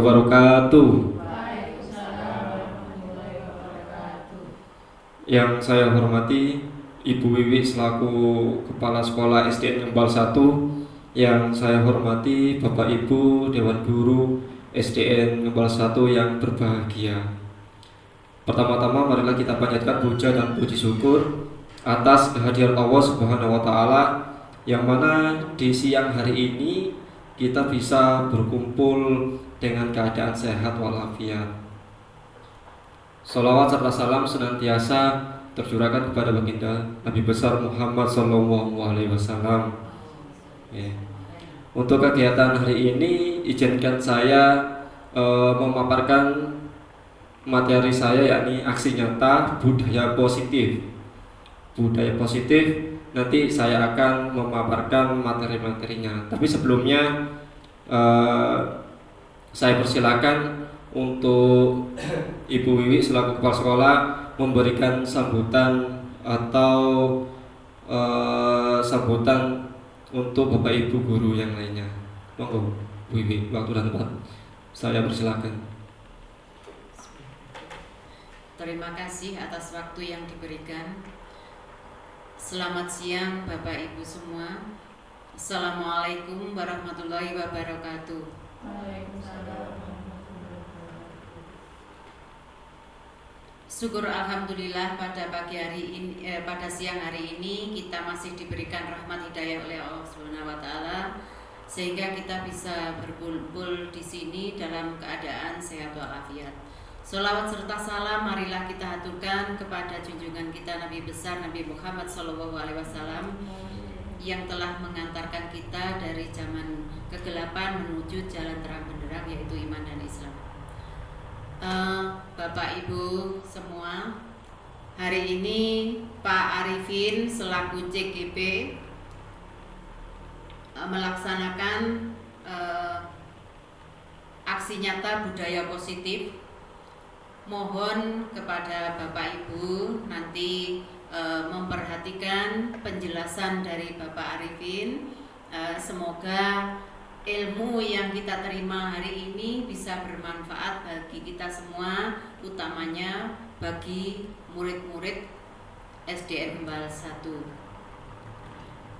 wabarakatuh. Waalaikumsalam warahmatullahi wabarakatuh. Yang saya hormati Ibu Wiwi selaku Kepala Sekolah SDN Ngembal 1. Yang saya hormati Bapak Ibu Dewan Guru SDN Ngembal 1 yang berbahagia. Pertama-tama marilah kita panjatkan puja dan puji syukur atas kehadiran Allah Subhanahu wa taala yang mana di siang hari ini kita bisa berkumpul dengan keadaan sehat walafiat. Salawat serta salam senantiasa tercurahkan kepada baginda Nabi besar Muhammad Sallallahu Alaihi Wasallam. Untuk kegiatan hari ini izinkan saya memaparkan materi saya, yakni aksi nyata budaya positif. Budaya positif nanti saya akan memaparkan materi-materinya. Tapi sebelumnya saya persilakan untuk Ibu Wiwi selaku kepala sekolah memberikan sambutan atau sambutan untuk Bapak Ibu guru yang lainnya. Monggo Bu Wiwi, waktu dan tempat saya persilakan. Terima kasih atas waktu yang diberikan. Selamat siang Bapak Ibu semua. Assalamualaikum warahmatullahi wabarakatuh. Waalaikumsalam. Syukur alhamdulillah pada pagi hari ini, pada siang hari ini kita masih diberikan rahmat hidayah oleh Allah Subhanahu wa taala sehingga kita bisa berkumpul di sini dalam keadaan sehat walafiat. Sholawat serta salam marilah kita haturkan kepada junjungan kita Nabi besar Nabi Muhammad SAW yang telah mengantarkan kita dari zaman kegelapan menuju jalan terang benderang, yaitu iman dan Islam. Bapak Ibu semua, hari ini Pak Arifin selaku CGP melaksanakan aksi nyata budaya positif. Mohon kepada Bapak Ibu nanti memperhatikan penjelasan dari Bapak Arifin. Semoga ilmu yang kita terima hari ini bisa bermanfaat bagi kita semua, utamanya bagi murid-murid SDN Ngembal 1.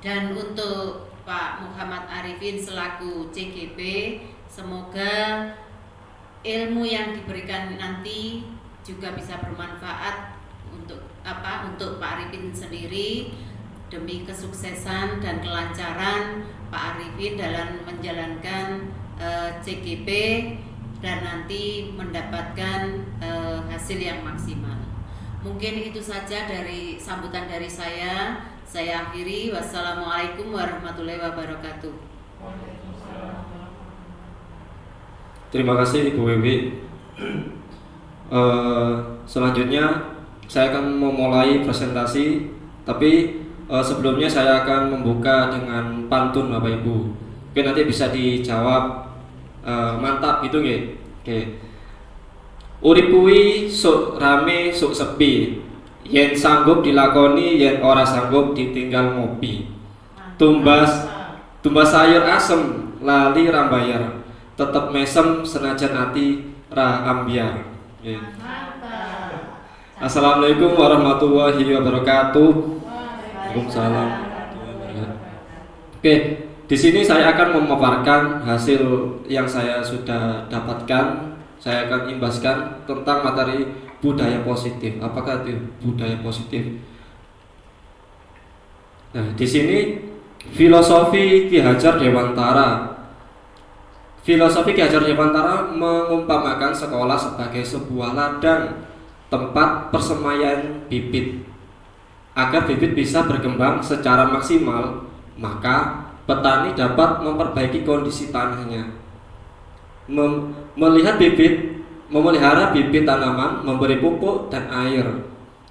Dan untuk Pak Muhammad Arifin selaku CGP, semoga ilmu yang diberikan nanti juga bisa bermanfaat untuk Pak Arifin sendiri, demi kesuksesan dan kelancaran Pak Arifin dalam menjalankan CGP dan nanti mendapatkan hasil yang maksimal. Mungkin itu saja dari sambutan dari saya. Saya akhiri. Wassalamualaikum warahmatullahi wabarakatuh. Terima kasih Ibu Wiwi. Selanjutnya saya akan memulai presentasi, tapi sebelumnya saya akan membuka dengan pantun Bapak Ibu. Oke, nanti bisa dijawab mantap gitu nggih. Oke. Urip kuwi sok rame sok sepi. Yen sanggup dilakoni, yen ora sanggup ditinggal ngopi. Tumbas sayur asem lali rambayar. Tetep mesem senajan ati ra ambiar. Assalamualaikum warahmatullahi wabarakatuh. Waalaikumsalam. Oke, di sini saya akan memaparkan hasil yang saya sudah dapatkan. Saya akan imbaskan tentang materi budaya positif. Apakah itu budaya positif? Nah, di sini filosofi Ki Hajar Dewantara. Filosofi Ki Hajar Dewantara mengumpamakan sekolah sebagai sebuah ladang tempat persemaian bibit. Agar bibit bisa berkembang secara maksimal, maka petani dapat memperbaiki kondisi tanahnya. Memelihara bibit tanaman, memberi pupuk dan air,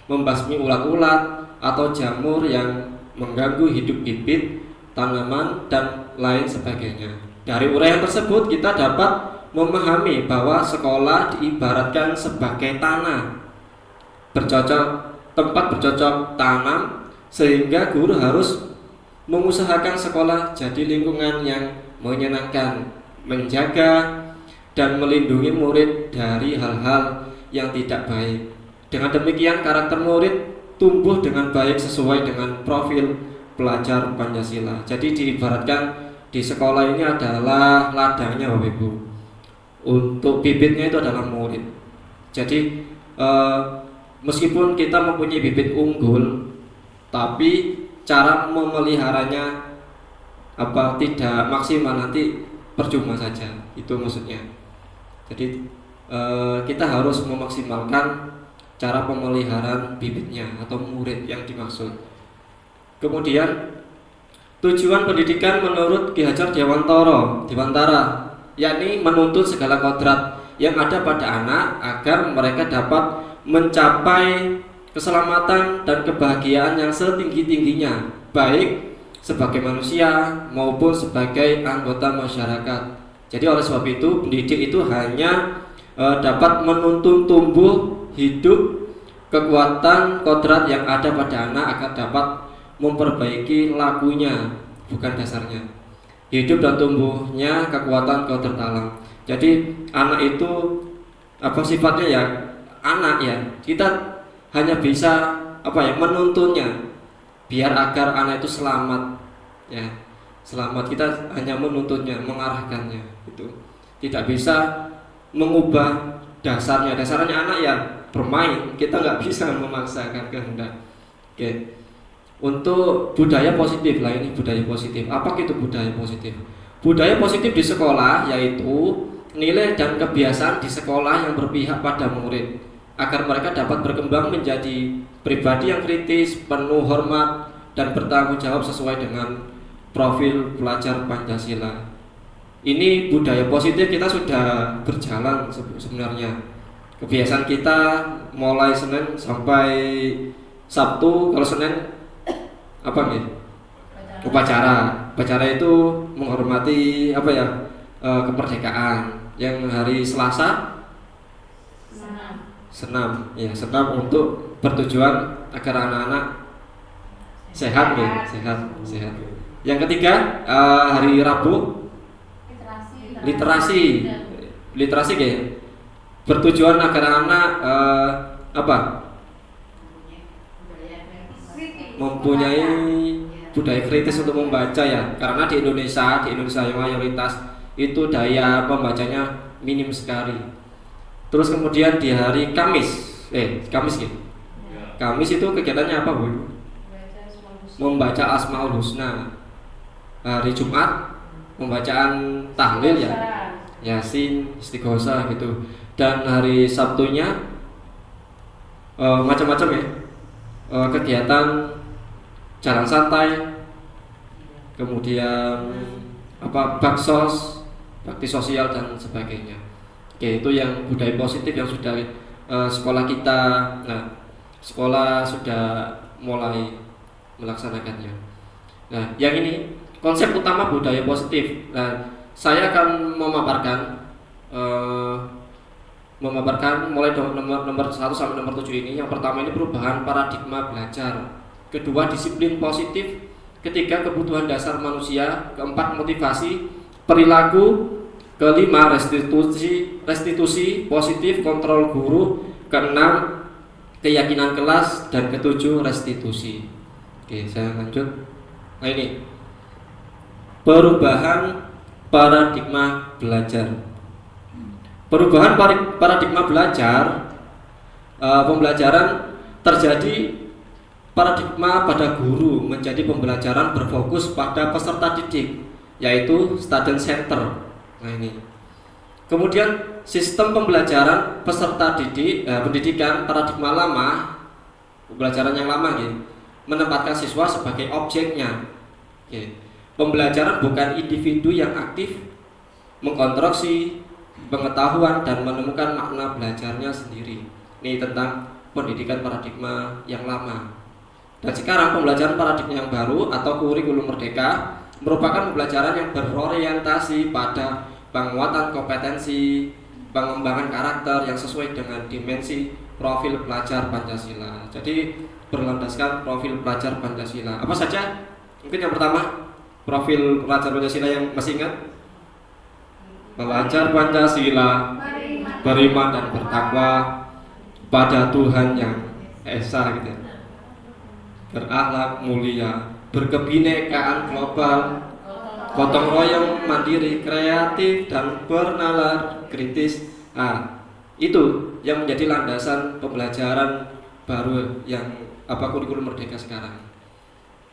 membasmi ulat-ulat atau jamur yang mengganggu hidup bibit tanaman dan lain sebagainya. Dari uraian tersebut kita dapat memahami bahwa sekolah diibaratkan sebagai tanah tempat bercocok tanam, sehingga guru harus mengusahakan sekolah jadi lingkungan yang menyenangkan, menjaga dan melindungi murid dari hal-hal yang tidak baik. Dengan demikian karakter murid tumbuh dengan baik sesuai dengan profil pelajar Pancasila. Jadi diibaratkan di sekolah ini adalah ladangnya Bapak Ibu. Untuk bibitnya itu adalah murid. Jadi meskipun kita mempunyai bibit unggul, tapi cara memeliharanya tidak maksimal, nanti percuma saja. Itu maksudnya. Jadi kita harus memaksimalkan cara pemeliharaan bibitnya atau murid yang dimaksud. Kemudian tujuan pendidikan menurut Ki Hajar Dewantara, yakni menuntut segala kodrat yang ada pada anak agar mereka dapat mencapai keselamatan dan kebahagiaan yang setinggi-tingginya, baik sebagai manusia maupun sebagai anggota masyarakat. Jadi oleh sebab itu pendidik itu hanya dapat menuntun tumbuh hidup kekuatan kodrat yang ada pada anak agar dapat memperbaiki lakunya, bukan dasarnya. Hidup dan tumbuhnya kekuatan kodrat alam. Jadi anak itu sifatnya ya anak ya. Kita hanya bisa menuntunnya biar agar anak itu selamat ya. Selamat, kita hanya menuntunnya, mengarahkannya itu. Tidak bisa mengubah dasarnya anak ya bermain, kita nggak bisa memaksakan kehendak. Oke. Untuk budaya positif lah, ini budaya positif. Apa itu budaya positif? Budaya positif di sekolah yaitu nilai dan kebiasaan di sekolah yang berpihak pada murid agar mereka dapat berkembang menjadi pribadi yang kritis, penuh hormat dan bertanggung jawab sesuai dengan profil pelajar Pancasila. Ini budaya positif kita sudah berjalan sebenarnya. Kebiasaan kita mulai Senin sampai Sabtu. Kalau Senin upacara. Upacara itu menghormati kemerdekaan. Yang hari Selasa senam. Ya, senam untuk bertujuan agar anak-anak sehat. Yang ketiga hari Rabu literasi bertujuan agar anak mempunyai budaya kritis untuk membaca ya, karena di Indonesia yang mayoritas itu daya pembacanya minim sekali. Terus kemudian di hari Kamis gitu. Kamis itu kegiatannya apa, Bu? Membaca Asmaul Husna. Hari Jumat pembacaan tahlil ya, Yasin, Istighosah gitu. Dan hari Sabtunya macam-macam ya, kegiatan jalan santai, kemudian baksos, bakti sosial dan sebagainya. Oke, itu yang budaya positif yang sudah sekolah kita, sekolah sudah mulai melaksanakannya. Nah, yang ini konsep utama budaya positif. Nah, saya akan memaparkan mulai nomor 1 sampai nomor 7 ini. Yang pertama ini perubahan paradigma belajar. Kedua, disiplin positif. Ketiga, kebutuhan dasar manusia. Keempat, motivasi perilaku. Kelima, restitusi positif, kontrol guru. Keenam, keyakinan kelas. Dan ketujuh, restitusi. Oke, saya lanjut. Nah, ini perubahan paradigma belajar. Perubahan paradigma belajar, pembelajaran terjadi paradigma pada guru menjadi pembelajaran berfokus pada peserta didik, yaitu student center. Nah, ini. Kemudian sistem pembelajaran peserta didik, pendidikan paradigma lama, pembelajaran yang lama gitu, menempatkan siswa sebagai objeknya. Pembelajaran bukan individu yang aktif mengkonstruksi pengetahuan dan menemukan makna belajarnya sendiri. Ini tentang pendidikan paradigma yang lama. Dan sekarang pembelajaran paradigma yang baru atau kurikulum merdeka merupakan pembelajaran yang berorientasi pada penguatan kompetensi, pengembangan karakter yang sesuai dengan dimensi profil pelajar Pancasila. Jadi berlandaskan profil pelajar Pancasila. Apa saja? Mungkin yang pertama, profil pelajar Pancasila yang masih ingat? belajar Pancasila, beriman dan bertakwa pada Tuhan yang Esa gitu. Berakhlak mulia, berkebinekaan global, gotong royong, mandiri, kreatif dan bernalar kritis. Itu yang menjadi landasan pembelajaran baru yang kurikulum merdeka sekarang.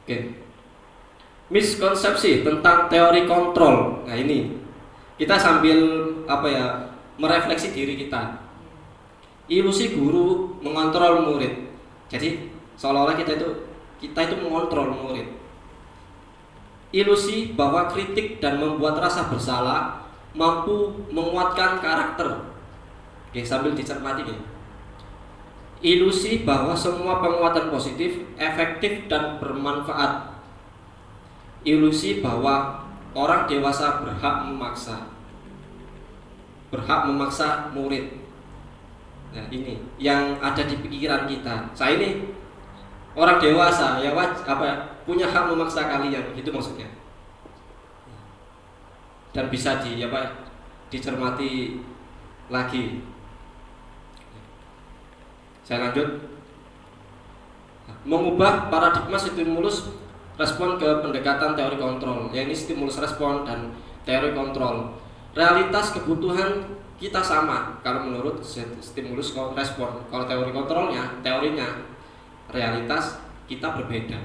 Oke. Miskonsepsi tentang teori kontrol. Nah, ini kita sambil merefleksi diri kita. Ilusi guru mengontrol murid. Jadi seolah-olah kita itu mengontrol murid. Ilusi bahwa kritik dan membuat rasa bersalah mampu menguatkan karakter. Oke, sambil dicermati ya. Ilusi bahwa semua penguatan positif efektif dan bermanfaat. Ilusi bahwa orang dewasa berhak memaksa murid. Nah, ini yang ada di pikiran kita. Saya ini orang dewasa ya punya hak memaksa kalian, itu maksudnya. Dan bisa dicermati lagi. Saya lanjut. Mengubah paradigma stimulus respon ke pendekatan teori kontrol. Ya, ini stimulus respon dan teori kontrol. Realitas kebutuhan kita sama kalau menurut stimulus respon. Kalau teorinya realitas kita berbeda.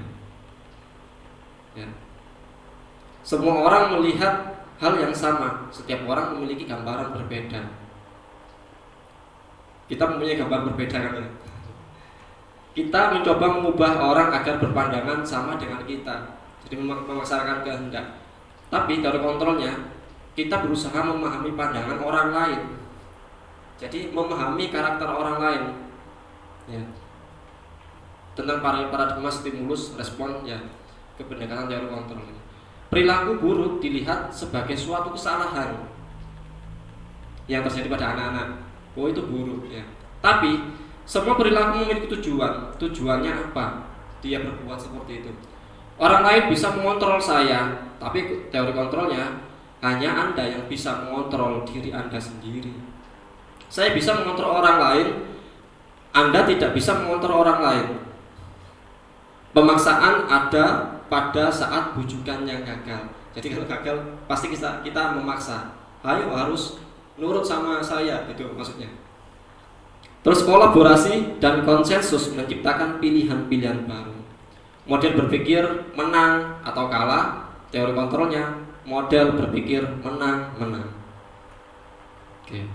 Ya. Semua orang melihat hal yang sama. Setiap orang memiliki gambaran berbeda. Kita mempunyai gambar berbeda kan? Kita mencoba mengubah orang agar berpandangan sama dengan kita. Jadi memaksakan kehendak. Tapi teori kontrolnya kita berusaha memahami pandangan orang lain. Jadi memahami karakter orang lain. Ya. Tentang paradigma stimulus respon ya ke pendekatan teori kontrol. Perilaku buruk dilihat sebagai suatu kesalahan yang terjadi pada anak-anak. Oh, itu buruk ya. Tapi semua perilaku memiliki tujuan. Tujuannya apa? Dia berbuat seperti itu. Orang lain bisa mengontrol saya, tapi teori kontrolnya hanya Anda yang bisa mengontrol diri Anda sendiri. Saya bisa mengontrol orang lain, Anda tidak bisa mengontrol orang lain. Pemaksaan ada pada saat bujukan yang gagal. Jadi kalau gagal pasti kita memaksa. Ayo harus nurut sama saya, itu maksudnya. Terus kolaborasi dan konsensus menciptakan pilihan-pilihan baru. Model berpikir menang atau kalah, teori kontrolnya model berpikir menang-menang. Oke.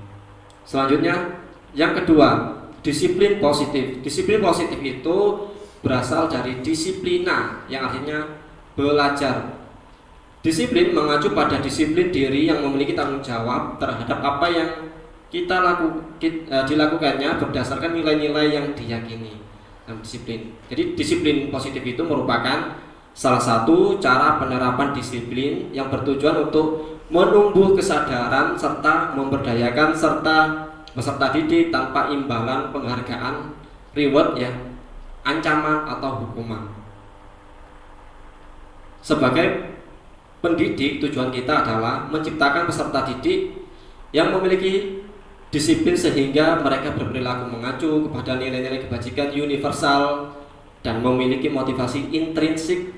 Selanjutnya yang kedua, disiplin positif. Disiplin positif itu berasal dari disiplina yang artinya belajar. Disiplin mengacu pada disiplin diri yang memiliki tanggung jawab terhadap apa yang dilakukannya berdasarkan nilai-nilai yang diyakini. Disiplin. Jadi disiplin positif itu merupakan salah satu cara penerapan disiplin yang bertujuan untuk menumbuh kesadaran serta memberdayakan peserta didik tanpa imbalan penghargaan, reward ya, ancaman atau hukuman. Sebagai pendidik, tujuan kita adalah menciptakan peserta didik yang memiliki disiplin sehingga mereka berperilaku mengacu kepada nilai-nilai kebajikan universal dan memiliki motivasi intrinsik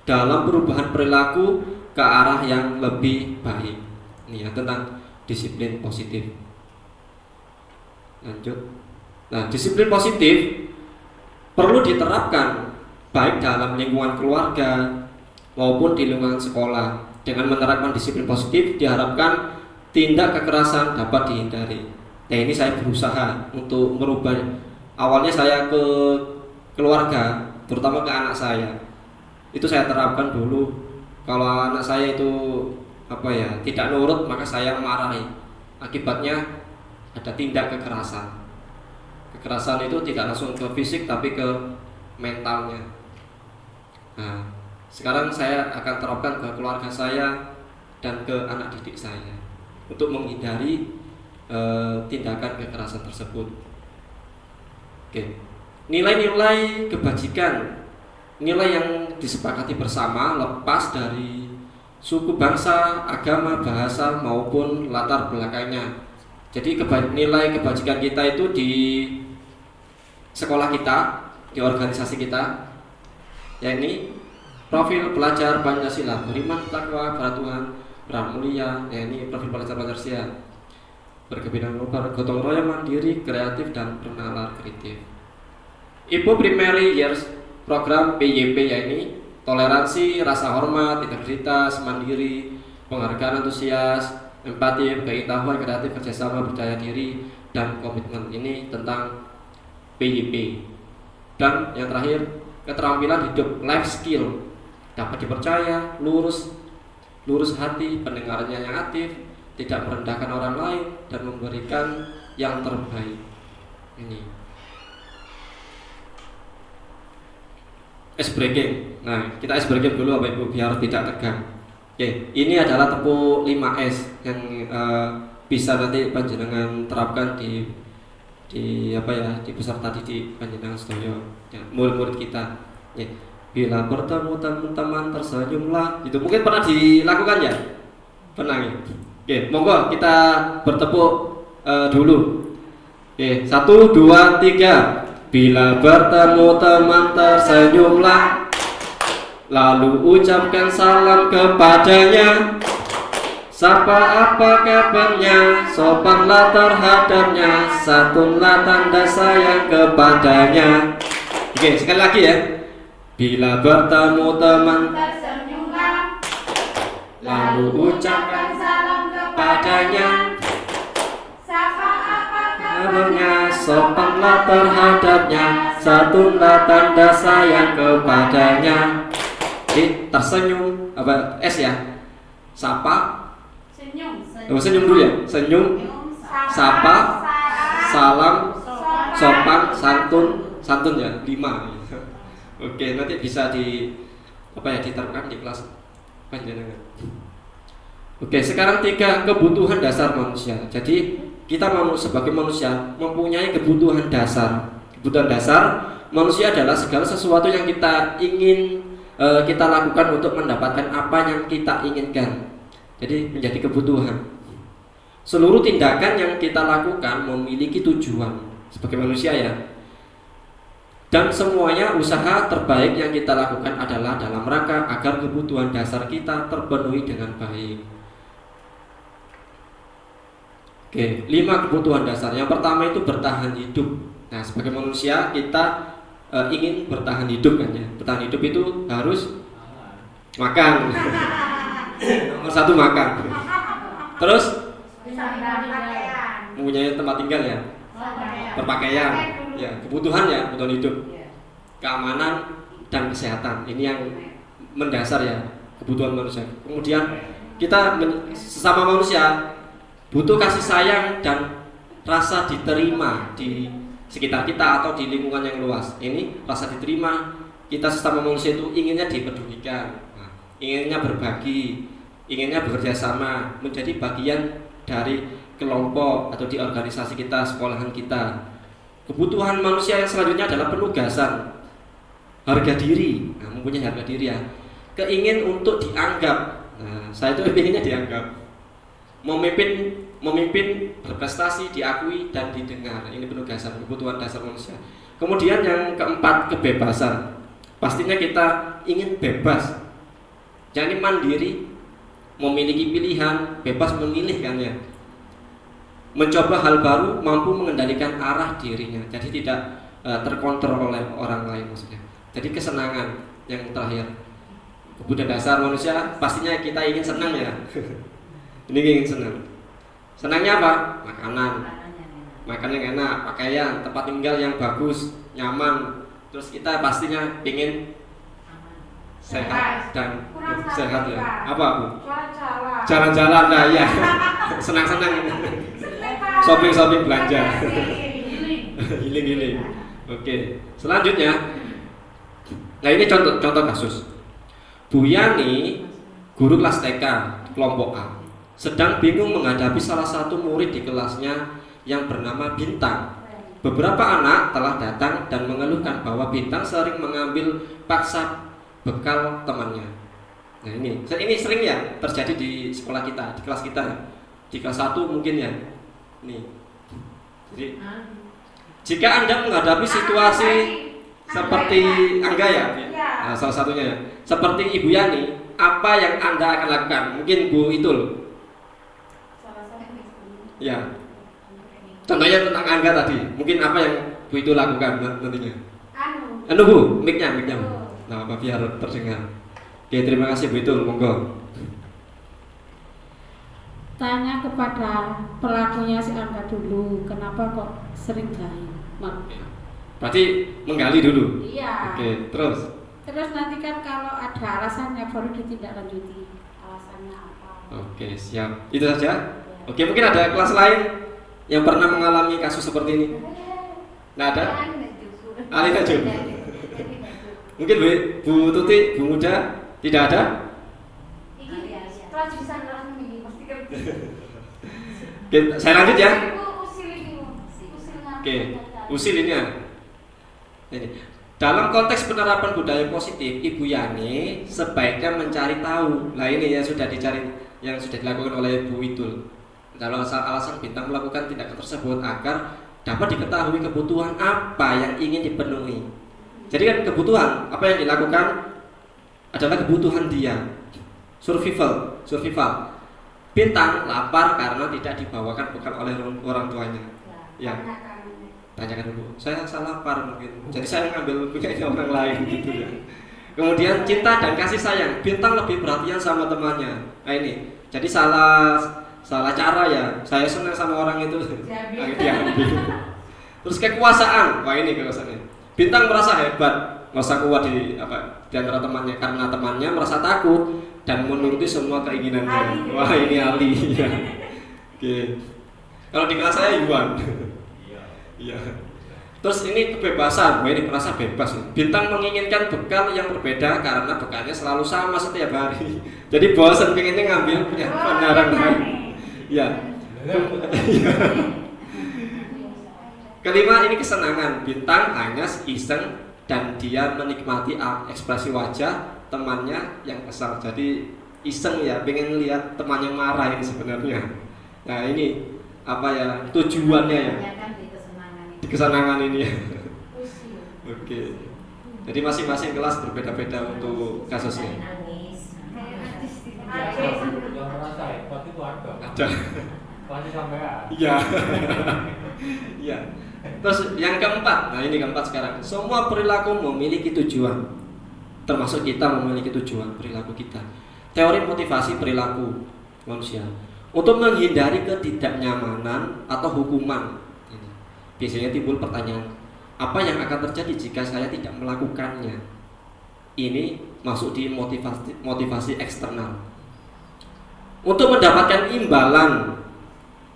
dalam perubahan perilaku ke arah yang lebih baik. Ini ya tentang disiplin positif. Lanjut. Nah, disiplin positif perlu diterapkan baik dalam lingkungan keluarga maupun di lingkungan sekolah. Dengan menerapkan disiplin positif diharapkan tindak kekerasan dapat dihindari. Nah, ini saya berusaha untuk merubah. Awalnya saya ke keluarga, terutama ke anak saya. Itu saya terapkan dulu. Kalau anak saya itu tidak nurut, maka saya marahi. Akibatnya ada tindak kekerasan. Kekerasan itu tidak langsung ke fisik tapi ke mentalnya. Nah, sekarang saya akan terapkan ke keluarga saya dan ke anak didik saya untuk menghindari tindakan kekerasan tersebut. Oke. Nilai-nilai kebajikan, nilai yang disepakati bersama lepas dari suku, bangsa, agama, bahasa maupun latar belakangnya. Jadi nilai kebajikan kita itu di sekolah kita, di organisasi kita, yakni profil pelajar Pancasila, beriman, takwa, pada Tuhan, mulia, yakni profil pelajar Pancasila, berkebinekaan, gotong royong, mandiri, kreatif, dan bernalar kritis. Ibu Primary Years program PYP, yakni toleransi, rasa hormat, integritas, mandiri, penghargaan, antusias, empati, keikutsertaan, kreatif, kerjasama, percaya diri, dan komitmen. Ini tentang PYP. Dan yang terakhir, keterampilan hidup, life skill, dapat dipercaya, lurus hati, pendengarannya yang aktif, tidak merendahkan orang lain, dan memberikan yang terbaik. Ini ice breaking. Nah, kita ice breaking dulu Bapak Ibu biar tidak tegang. Oke, ini adalah tepuk 5S yang bisa nanti panjenengan terapkan di peserta didik panjenengan sedaya, ya, murid-murid kita. Ya. Bila bertemu teman-teman tersenyumlah. Itu mungkin pernah dilakukan ya? Pernah ya? Oke, monggo kita bertepuk dulu. Oke, 1, 2, 3. Bila bertemu teman tersenyumlah, lalu ucapkan salam kepadanya. Sapa apa kabarnya, sopanlah terhadapnya, santunlah tanda sayang kepadanya. Oke, sekali lagi ya. Bila bertemu teman tersenyumlah, lalu ucapkan salam kepadanya. Sapa apa Kabarnya, sopanlah terhadapnya, santunlah tanda sayang kepadanya. Jadi tersenyum apa S ya? Sapa. Senyum. Senyum dulu ya. Senyum, sapa, salam, sopan, santun ya. 5. Oke, nanti bisa diterapkan di kelas panjenengan. Oke, sekarang 3 kebutuhan dasar manusia. Jadi kita sebagai manusia mempunyai kebutuhan dasar. Kebutuhan dasar manusia adalah segala sesuatu yang kita ingin kita lakukan untuk mendapatkan apa yang kita inginkan. Jadi menjadi kebutuhan. Seluruh tindakan yang kita lakukan memiliki tujuan sebagai manusia ya. Dan semuanya usaha terbaik yang kita lakukan adalah dalam rangka agar kebutuhan dasar kita terpenuhi dengan baik. Oke, 5 kebutuhan dasar. Yang pertama itu bertahan hidup. Nah, sebagai manusia kita ingin bertahan hidup kan ya. Bertahan hidup itu harus makan. Nomor 1 makan. Terus mempunyai tempat tinggal ya. Berpakaian. Ya, kebutuhan ya, kebutuhan hidup. Keamanan dan kesehatan. Ini yang mendasar ya, kebutuhan manusia. Kemudian kita sesama manusia butuh kasih sayang dan rasa diterima di sekitar kita atau di lingkungan yang luas. Ini rasa diterima, kita sesama manusia itu inginnya dipedulikan, inginnya berbagi, inginnya bekerja sama, menjadi bagian dari kelompok atau di organisasi kita, sekolahan kita. Kebutuhan manusia yang selanjutnya adalah penugasan, harga diri. Nah, mempunyai harga diri ya, keingin untuk dianggap. Nah, saya itu inginnya dianggap, memimpin, berprestasi, diakui dan didengar. Ini penugasan, kebutuhan dasar manusia. Kemudian yang keempat, kebebasan. Pastinya kita ingin bebas, jadi mandiri, memiliki pilihan, bebas memilih kan ya. Mencoba hal baru, mampu mengendalikan arah dirinya, jadi tidak terkontrol oleh orang lain maksudnya. Jadi kesenangan yang terakhir, kebutuhan dasar manusia pastinya kita ingin senang ya. Ini ingin senang. Senangnya apa? Makanan yang enak, pakaian, tempat tinggal yang bagus, nyaman. Terus kita pastinya ingin sehat dan sehat ya. Apa Bu? Jalan-jalan lah ya. Senang-senang. Shopping belanja. Healing. Oke. Selanjutnya, nah ini contoh kasus. Bu Yani, guru kelas TK kelompok A, sedang bingung menghadapi salah satu murid di kelasnya yang bernama Bintang. Beberapa anak telah datang dan mengeluhkan bahwa Bintang sering mengambil paksa bekal temannya. Nah ini sering ya terjadi di sekolah kita, di kelas kita, di kelas 1 mungkin ya. Nih, jadi jika Anda menghadapi situasi seperti Angga ya, nah, salah satunya ya, seperti Ibu Yani, apa yang Anda akan lakukan? Mungkin Bu Itul, ya. Contohnya tentang Angga tadi, mungkin apa yang Bu Itul lakukan nantinya? Bu, mic-nya. Nah, apa biar terdengar. Oke, terima kasih Bu Itul, monggo. Tanya kepada pelakunya si Angga dulu, kenapa kok sering jahit? Berarti menggali dulu. Iya. Oke, terus. Terus nanti kan kalau ada alasannya baru ditindaklanjuti. Alasannya apa? Oke, siap. Itu saja. Oke, mungkin ada kelas lain yang pernah mengalami kasus seperti ini. Nah, ada? Alina juga. Mungkin Bu Tuti, Bu Muda, tidak ada? Oke, saya lanjut ya. Oke, usil ini ya. Ini. Dalam konteks penerapan budaya positif, Ibu Yani sebaiknya mencari tahu. Nah ini yang sudah dilakukan oleh Bu Itul. Dalam alasan Bintang melakukan tindakan tersebut agar dapat diketahui kebutuhan apa yang ingin dipenuhi. Jadi kan kebutuhan apa yang dilakukan adalah kebutuhan dia. Survival. Bintang lapar karena tidak dibawakan bekal oleh orang tuanya. Ya. Tanyakan dulu. Saya lapar mungkin. Jadi saya ngambil punya orang lain gitu ya. Kemudian cinta dan kasih sayang. Bintang lebih perhatian sama temannya. Nah ini. Jadi salah cara ya. Saya senang sama orang itu. Diambil. Terus kekuasaan. Wah ini kekuasaannya. Bintang merasa hebat, merasa kuat di antara temannya karena temannya merasa takut dan menuruti semua keinginannya. Wah ini Ali ya. Oke. Kalau di kelas saya Iwan. Iya. Terus ini kebebasan. Wah ini merasa bebas. Bintang menginginkan bekal yang berbeda karena bekalnya selalu sama setiap hari. Jadi bosan pengennya ngambil punya pengarang lain. Ya. Kelima ini kesenangan. Bintang hanya iseng dan dia menikmati ekspresi wajah temannya yang kesal. Jadi iseng ya, pengen lihat temannya marah ini sebenarnya. Nah ini apa ya tujuannya ya? Di kesenangan ini ya. Oke. Jadi masing-masing kelas berbeda-beda untuk kasusnya. Yang merasa hebat itu ada. Kelasnya sampean. Iya. Iya. Terus yang keempat, nah ini keempat sekarang. Semua perilaku memiliki tujuan, termasuk kita memiliki tujuan perilaku kita. Teori motivasi perilaku manusia untuk menghindari ketidaknyamanan atau hukuman. Biasanya timbul pertanyaan, apa yang akan terjadi jika saya tidak melakukannya? Ini masuk di motivasi eksternal. Untuk mendapatkan imbalan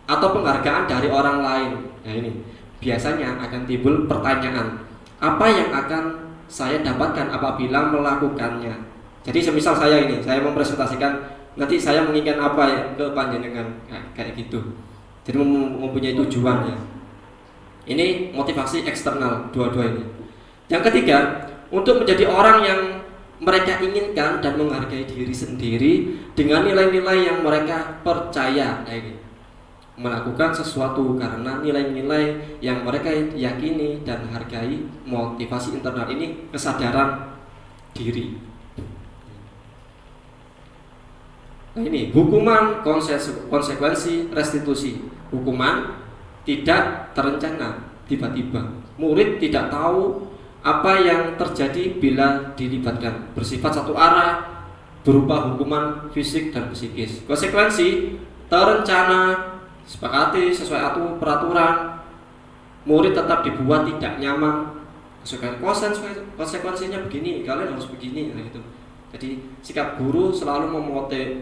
atau penghargaan dari orang lain. Nah ini biasanya akan timbul pertanyaan, apa yang akan saya dapatkan apabila melakukannya? Jadi semisal saya mempresentasikan, nanti saya menginginkan apa ya ke panjenengan kayak gitu. Jadi mempunyai tujuan ya. Ini motivasi eksternal dua-dua ini. Yang ketiga, untuk menjadi orang yang mereka inginkan dan menghargai diri sendiri dengan nilai-nilai yang mereka percaya. Nah ini melakukan sesuatu karena nilai-nilai yang mereka yakini dan hargai. Motivasi internal ini kesadaran diri. Nah ini hukuman, konsekuensi, restitusi. Hukuman tidak terencana, tiba-tiba. Murid tidak tahu apa yang terjadi bila dilibatkan. Bersifat satu arah, berupa hukuman fisik dan psikis. Konsekuensi terencana, sepakati sesuai peraturan. Murid tetap dibuat tidak nyaman. Konsekuensinya begini, kalian harus begini, nah gitu. Jadi sikap guru selalu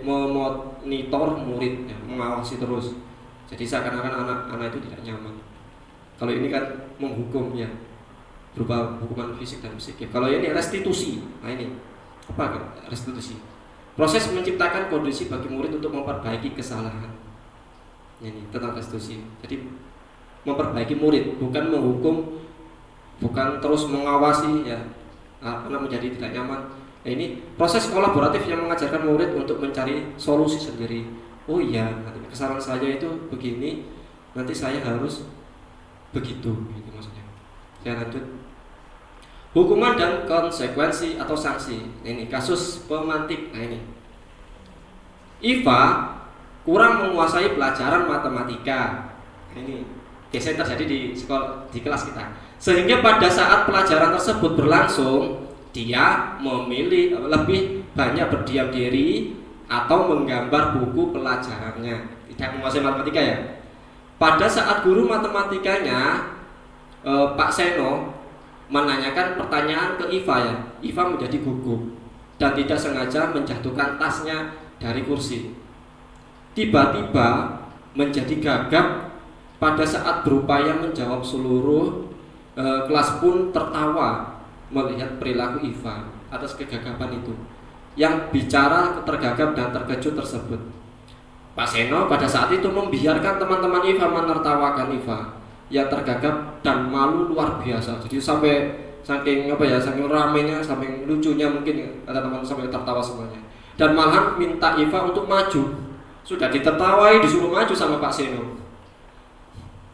memonitor murid, ya, mengawasi terus. Jadi seakan-akan anak itu tidak nyaman. Kalau ini kan menghukum ya, berupa hukuman fisik dan psikis. Kalau ini restitusi, nah ini apa restitusi? Proses menciptakan kondisi bagi murid untuk memperbaiki kesalahan. Ini tentang restitusi. Jadi memperbaiki murid, bukan menghukum, bukan terus mengawasi ya anak menjadi tidak nyaman. Ini proses kolaboratif yang mengajarkan murid untuk mencari solusi sendiri. Oh iya, nanti kesalahan saya itu begini, nanti saya harus begitu, gitu maksudnya. Saya lanjut. Hukuman dan konsekuensi atau sanksi. Ini kasus pemantik. Nah ini, Iva kurang menguasai pelajaran matematika. Ini biasanya terjadi di sekolah, di kelas kita. Sehingga pada saat pelajaran tersebut berlangsung, dia memilih lebih banyak berdiam diri atau menggambar buku pelajarannya. Tidak menguasai matematika ya. Pada saat guru matematikanya Pak Seno menanyakan pertanyaan ke Iva ya, Iva menjadi gugup dan tidak sengaja menjatuhkan tasnya dari kursi. Tiba-tiba menjadi gagap. Pada saat berupaya menjawab, seluruh kelas pun tertawa melihat perilaku Iva atas kegagapan itu. Yang bicara tergagap dan terkejut tersebut. Pak Seno pada saat itu membiarkan teman-teman Iva menertawakan Iva yang tergagap dan malu luar biasa. Jadi sampai saking saking ramenya, saking lucunya mungkin ada teman sampai tertawa semuanya. Dan malahan minta Iva untuk maju. Sudah ditertawai, disuruh maju sama Pak Seno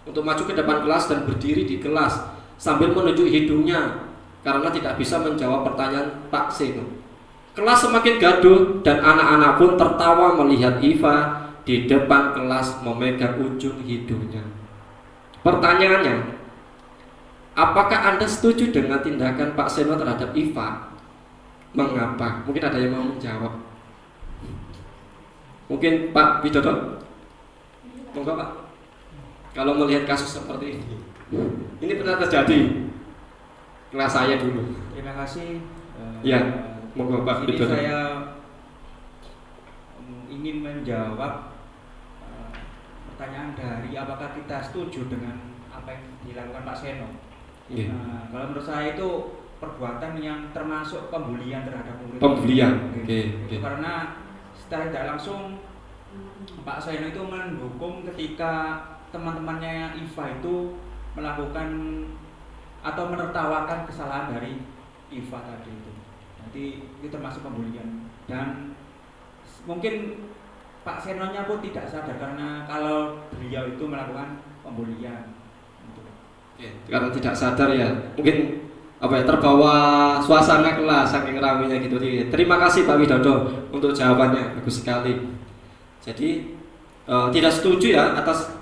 untuk maju ke depan kelas dan berdiri di kelas sambil menunjuk hidungnya karena tidak bisa menjawab pertanyaan Pak Seno. Kelas semakin gaduh dan anak-anak pun tertawa melihat Iva di depan kelas memegang ujung hidungnya. Pertanyaannya, apakah Anda setuju dengan tindakan Pak Seno terhadap Iva? Mengapa? Mungkin ada yang mau menjawab. Mungkin Pak Widodo? Monggo Pak. Kalau melihat kasus seperti ini pernah terjadi. Kelas saya dulu. Terima kasih. Ya, monggo Pak Ini Widodo. saya ingin menjawab pertanyaan dari apakah kita setuju dengan apa yang dilakukan Pak Seno. Iya. Kalau menurut saya itu perbuatan yang termasuk pembulian terhadap murid. Pembulian. Oke. Oke. Itu karena secara tidak langsung Pak Seno itu mendukung ketika teman-temannya Iva itu melakukan atau menertawakan kesalahan dari Iva tadi itu. Nanti itu termasuk pembulian dan mungkin Pak Senonya pun tidak sadar karena kalau beliau itu melakukan pembulian. Karena tidak sadar ya, mungkin terbawa suasana kelas saking ramainya gitu. Terima kasih Pak Widodo untuk jawabannya, bagus sekali. Jadi tidak setuju ya atas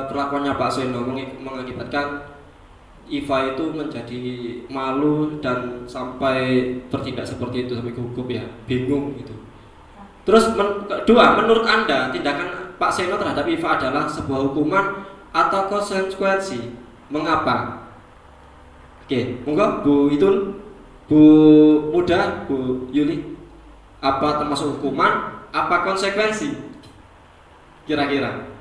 perlakuannya Pak Seno mengakibatkan Iva itu menjadi malu dan sampai bertindak seperti itu, sampai gugup ya, bingung gitu. Terus kedua, menurut Anda tindakan Pak Seno terhadap Iva adalah sebuah hukuman atau konsekuensi? Mengapa? Oke, monggo Bu Itun, Bu Muda, Bu Yuli. Apa termasuk hukuman? Apa konsekuensi? Kira-kira?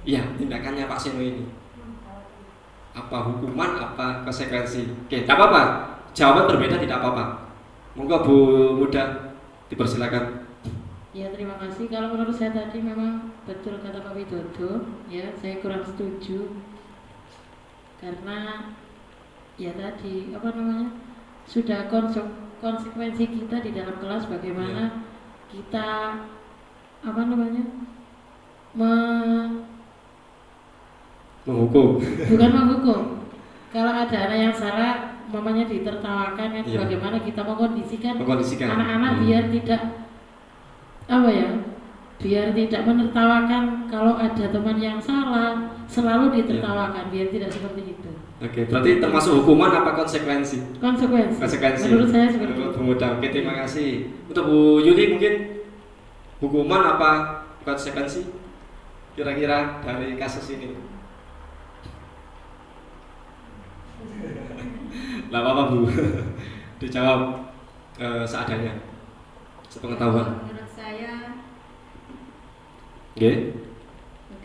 Iya, tindakannya Pak Seno ini. Apa hukuman, apa konsekuensi? Oke, tidak apa-apa. Jawaban berbeda tidak apa-apa. Monggo Bu Muda, dipersilakan. Ya, terima kasih. Kalau menurut saya tadi memang betul kata Pak Widodo, ya saya kurang setuju karena ya tadi sudah konsekuensi kita di dalam kelas bagaimana kita Menghukum. bukan menghukum. Kalau ada anak yang salah, mamanya ditertawakan kan, Iya. bagaimana kita mengkondisikan Mengkondisikan. anak-anak biar tidak biar tidak menertawakan kalau ada teman yang salah, selalu ditertawakan, biar tidak seperti itu. Oke, berarti termasuk hukuman apa konsekuensi? Konsekuensi. Konsekuensi. Menurut saya seperti Menurut itu. Bu Muda. Oke, terima kasih. Untuk Bu Yuli mungkin hukuman apa konsekuensi? Kira-kira dari kasus ini. Lah apa Bu? Dijawab seadanya. Sepengetahuan. Menurut saya, Oke.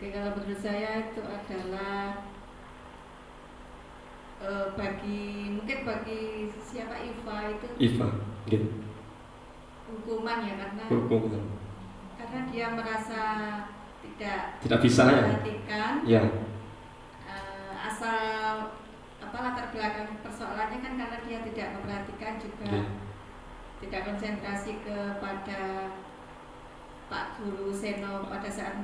kalau menurut saya itu adalah bagi siapa Iva itu Iva. Oke. hukuman ya Hukuman. karena dia merasa Tidak bisa ya. perhatikan Ya. asal latar belakang persoalannya kan karena dia tidak memperhatikan juga, Oke. tidak konsentrasi kepada Pak Guru Seno pada saat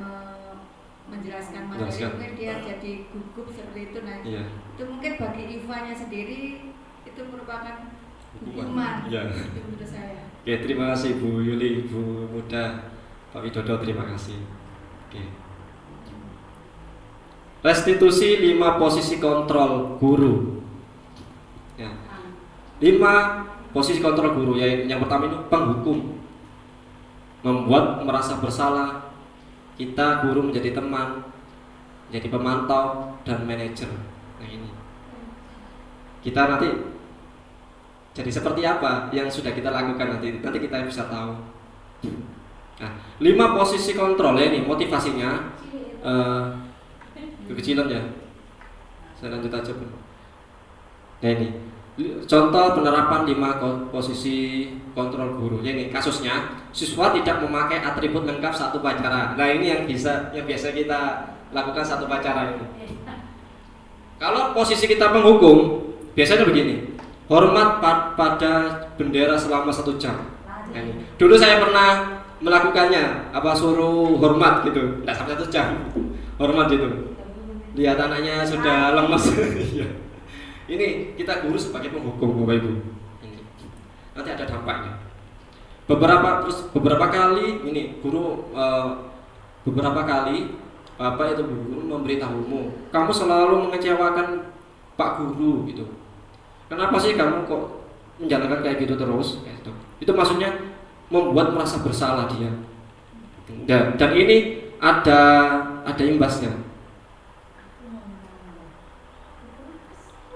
menjelaskan materi, Menjelaskan. mungkin dia jadi gugup seperti itu. Nah, Iya. itu mungkin bagi Ivanya sendiri itu merupakan Hukuman. hukuman. Iya. Itu menurut saya. Oke, terima kasih Bu Yuli, Bu Muda, Pak Widodo, terima kasih. Oke. Restitusi 5 posisi kontrol guru. Ya. 5 posisi kontrol guru. Yang pertama ini penghukum, membuat merasa bersalah. Kita guru menjadi teman, menjadi pemantau dan manajer. Nah ini. Kita nanti jadi seperti apa yang sudah kita lakukan nanti kita bisa tahu. Nah, 5 posisi kontrol ya ini motivasinya kekecilan ya. Saya lanjut aja Bu. Nah ini contoh penerapan 5 posisi kontrol guru. Ya ini kasusnya siswa tidak memakai atribut lengkap saat upacara. Nah ini yang biasa kita lakukan saat upacara ini. Kalau posisi kita penghukum biasanya begini. Hormat pada bendera selama 1 jam. Nah, ini. Dulu saya pernah melakukannya, suruh hormat gitu, tidak sampai 1 jam. Hormat gitu. Lihat anaknya sudah lemas. Ini kita guru sebagai penghukum Bapak Ibu. Ini. Nanti ada dampaknya. Beberapa kali ini guru beberapa kali guru memberitahumu, kamu selalu mengecewakan Pak Guru gitu. Kenapa sih kamu kok menjalankan kayak gitu terus? Gitu. Itu maksudnya membuat merasa bersalah dia. Dan ini ada imbasnya.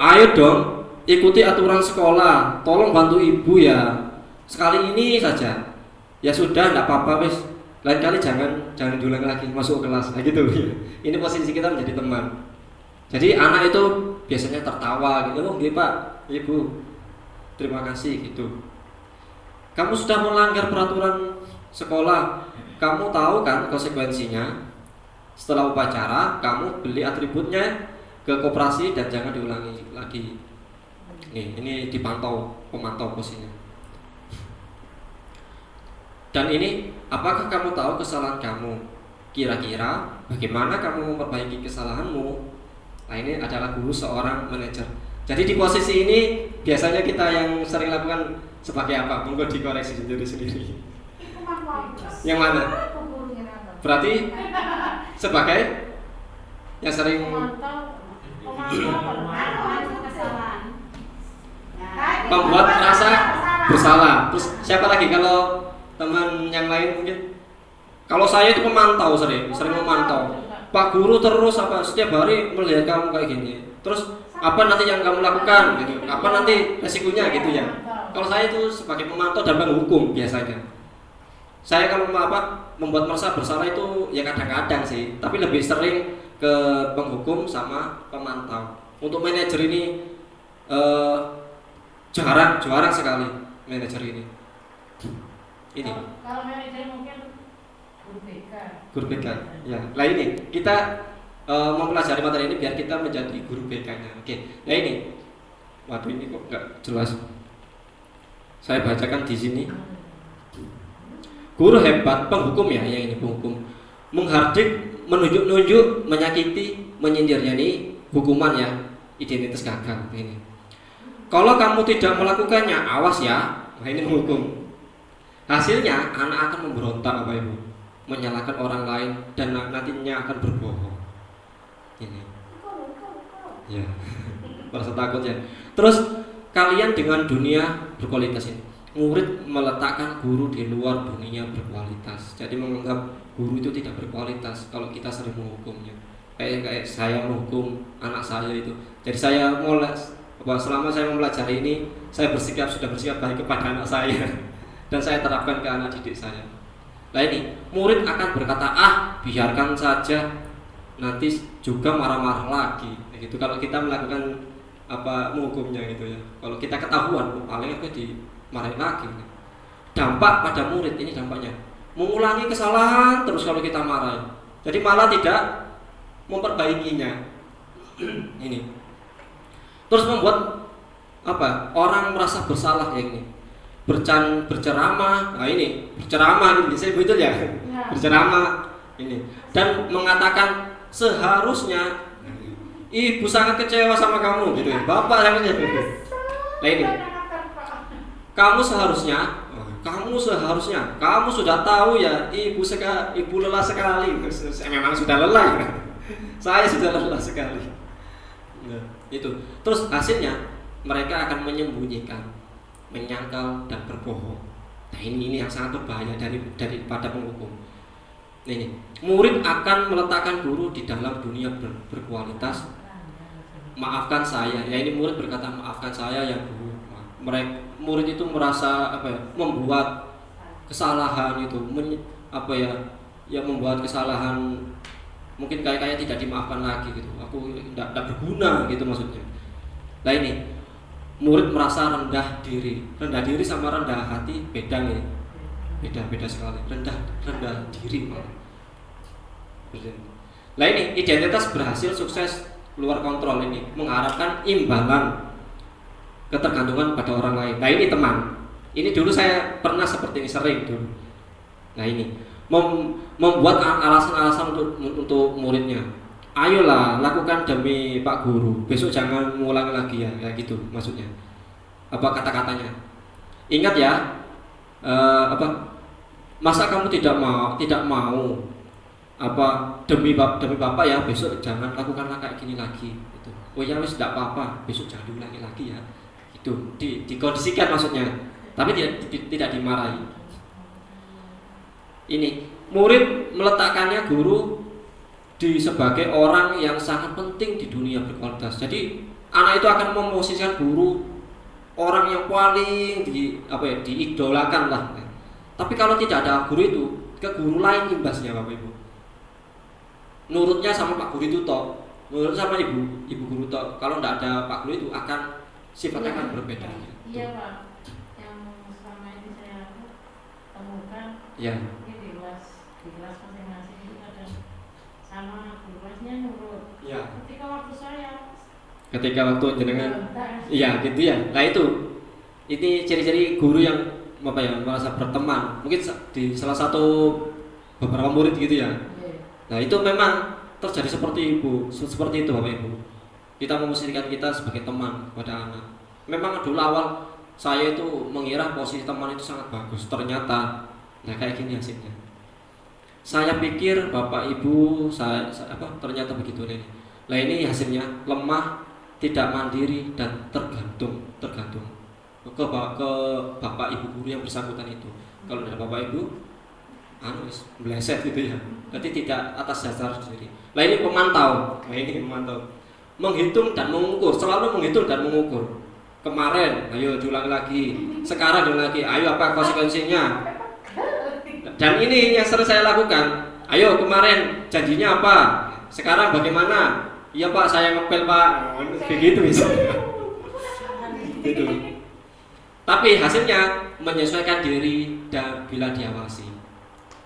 Ayo dong, ikuti aturan sekolah. Tolong bantu ibu ya. Sekali ini saja. Ya sudah, tidak apa-apa wis. Lain kali jangan diulang lagi masuk kelas. Nah gitu. Ini posisi kita menjadi teman. Jadi anak itu biasanya tertawa gitu. Oh, iya Pak, Ibu. Terima kasih gitu. Kamu sudah melanggar peraturan sekolah. Kamu tahu kan konsekuensinya? Setelah upacara, kamu beli atributnya ke koperasi dan jangan diulangi lagi. Ini pemantau posisinya. Dan ini, apakah kamu tahu kesalahan kamu? Kira-kira bagaimana kamu memperbaiki kesalahanmu? Nah ini adalah guru seorang manajer. Jadi di posisi ini biasanya kita yang sering lakukan sebagai apa? Monggo dikoreksi sendiri. Yang mana? Berarti sebagai yang sering membuat merasa bersalah. Terus siapa lagi kalau teman yang lain mungkin? Kalau saya itu pemantau sering memantau. Pak Guru terus setiap hari melihat kamu kayak gini. Terus apa nanti yang kamu lakukan gitu? Apa nanti resikonya gitu ya? Kalau saya itu sebagai pemantau dan penghukum biasanya. Saya kalau membuat merasa bersalah itu ya kadang-kadang sih, tapi lebih sering ke penghukum sama pemantau. Untuk manajer ini jarang sekali manajer ini. Kalau manajer mungkin guru BK. Ya. Nah ini kita mempelajari materi ini biar kita menjadi guru BK-nya. Oke. Nah ini. Waduh ini kok nggak jelas. Saya bacakan di sini. Guru hebat, penghukum ya, yang ini penghukum. Menghardik, menunjuk-nunjuk, menyakiti, menyindirnya ini hukuman ya, identitas gagal ini. Kalau kamu tidak melakukannya, awas ya. Nah ini menghukum. Hasilnya anak akan memberontak Bapak Ibu, menyalahkan orang lain dan nantinya akan berbohong. Ini. Ya. Merasa takut ya. Terus kalian dengan dunia berkualitas ini. Murid meletakkan guru di luar dunia berkualitas. Jadi menganggap guru itu tidak berkualitas kalau kita sering menghukumnya. Kayak saya menghukum anak saya itu. Jadi saya selama saya mempelajari ini, saya sudah bersikap baik kepada anak saya dan saya terapkan ke anak didik saya. Nah ini, murid akan berkata, biarkan saja, nanti juga marah-marah lagi. Gitu kalau kita melakukan menghukumnya gitu ya. Kalau kita ketahuan, paling aku dimarahin lagi. Dampak pada murid ini dampaknya mengulangi kesalahan terus kalau kita marahin. Jadi malah tidak memperbaikinya. Ini. Terus membuat orang merasa bersalah ya ini. Berceramah, nah ini berceramah ini saya betul ya, berceramah ini dan mengatakan seharusnya ibu sangat kecewa sama kamu gitu ya, bapak sangat kecewa. Nah ini kamu seharusnya, kamu sudah tahu ya ibu lelah sekali, memang sudah lelah, saya sudah lelah sekali. Nah, itu terus hasilnya mereka akan menyembunyikan, menyangkal dan berbohong. Nah ini yang sangat berbahaya daripada penghukum. Ini murid akan meletakkan guru di dalam dunia berkualitas. Maafkan saya. Ya ini murid berkata maafkan saya yang guru. Murid itu merasa membuat kesalahan itu, membuat kesalahan mungkin kayak tidak dimaafkan lagi gitu. Aku tidak berguna gitu maksudnya. Nah ini murid merasa rendah diri sama rendah hati beda ya, beda sekali. rendah diri malah. Nah ini identitas berhasil sukses luar kontrol ini mengharapkan imbalan ketergantungan pada orang lain. Nah ini teman, ini dulu saya pernah seperti ini sering dulu. Nah ini membuat alasan-alasan untuk muridnya. Ayolah lakukan demi Pak Guru, besok jangan ngulang lagi ya, kayak gitu maksudnya. Kata-katanya. Ingat ya, masa kamu tidak mau demi Bapak ya, besok jangan lakukanlah kayak gini lagi gitu. Oh ya wis tidak apa-apa, besok jangan diulangi lagi ya. Itu dikondisikan maksudnya, tapi tidak dimarahi. Ini murid meletakkannya guru sebagai orang yang sangat penting di dunia berkualitas. Jadi anak itu akan memposisikan guru orang yang paling diidolakan lah. Tapi kalau tidak ada guru itu, ke guru lain imbasnya Bapak Ibu. Nurutnya sama Pak Guru itu toh, nurut sama ibu guru toh. Kalau tidak ada Pak Guru itu akan sifatnya akan berbeda. Iya Pak, yang selama ini saya temukan ya. Ini di kelas masing-masing itu ada sama guru kelasnya nurut. Ya. Ketika waktu jenengan, iya gitu ya. Nah ini ciri-ciri guru yang merasa berteman. Mungkin di salah satu beberapa murid gitu ya. Nah itu memang terjadi seperti itu Bapak Ibu. Kita memposisikan kita sebagai teman pada anak. Memang dulu awal saya itu mengira posisi teman itu sangat bagus. Ternyata, nah kayak gini hasilnya. Saya pikir Bapak Ibu, ternyata begitu nih. Nah ini hasilnya lemah, tidak mandiri dan tergantung ke Bapak Ibu guru yang bersangkutan itu. Kalau ada Bapak Ibu, meleset gitu ya. Berarti tidak atas dasar sendiri. Nah ini pemantau. Menghitung dan mengukur, selalu menghitung dan mengukur. Kemarin, ayo diulangi lagi. Sekarang diulangi lagi. Ayo apa konsekuensinya? Dan ini yang sering saya lakukan. Ayo kemarin janjinya apa? Sekarang bagaimana? Iya Pak, saya ngepel Pak. Begitu misalnya. Gitu. Tapi hasilnya menyesuaikan diri dan bila diawasi.